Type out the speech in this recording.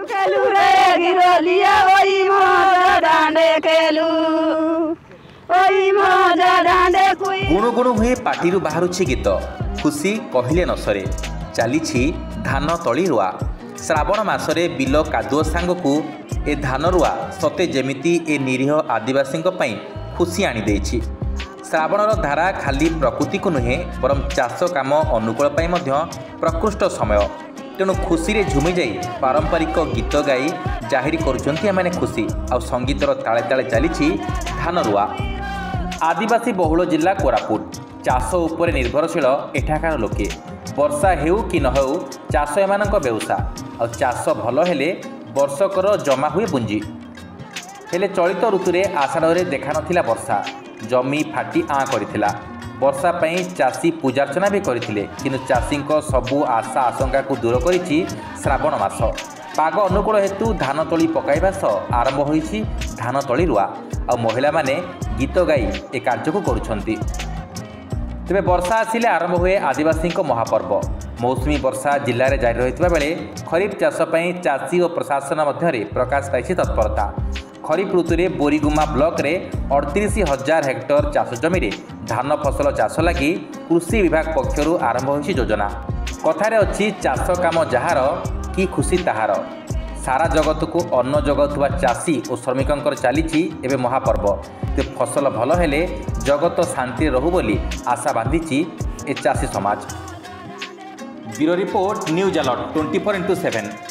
खेलू रे गिरलिया ओई मोजा डांडे खेलू ओई मोजा डांडे कुई गुणु गुणु हुए पाटिरु बाहरुछि गीत खुशी कहिले न सरे चलीछि धान तली रुआ श्रावण मासरे बिल कादुओ सांगकू ए धान रुआ सते जेमिति ए निरीह आदिवासी खुशी आनी देछि। श्रावणर धारा खाली प्रकृति को नुहे बरम चाष काम अनुकूल प्रकृष्ट समय तेणु खुशी रे झुमी जाई पारंपरिक गीत गाई जाहिर करुछन्ति खुशी आ संगीतर ताले ताले चली धान रुआ। आदिवासी बहुल जिला कोरापुट चाष उपरे निर्भरशील एठाकार लोके वर्षा हेउ कि न हेउ चाष एमानक बेउसा आ चाष भल हेले वर्षकर जमा हुए पुंजी हेले चलित ऋतुरे आषाढ़ देखा नथिला वर्षा जमी फाटी आँ करथिला वर्षा पई चाषी पूजार्चना भी करथिले किंतु चाषी सबु आशा आशंका को दूर करिछि श्रावण मास पाग अनुकूल हेतु धान तली पकाइबा सह आरंभ होइछि धान तली रुआ आ महिला माने गीत गाई ए कार्य को करुछन्ति। तेबे वर्षा आसिले आरंभ हुए आदिवासी महापर्व मौसुमी वर्षा जिले में जारी रही बेले खरीफ चाष पई चाषी और प्रशासन मध्य प्रकाश पाई तत्परता। खरीफ ऋतु में बोरीगुमा ब्लॉक रे 38,000 हेक्टर चाष जमी रे धान फसल चाष लगी कृषि विभाग पक्षरु आरंभ होइछि योजना। कथारे अछि चाष काम जहार कि खुशी ताहार सारा जगत को अन्न जगुवा चाषी और श्रमिकों चली एवं महापर्व ते फसल भल हेले जगत शांति रहू बोली आशा बांधी ए चाषी समाज। Bureau report news alert 24x7।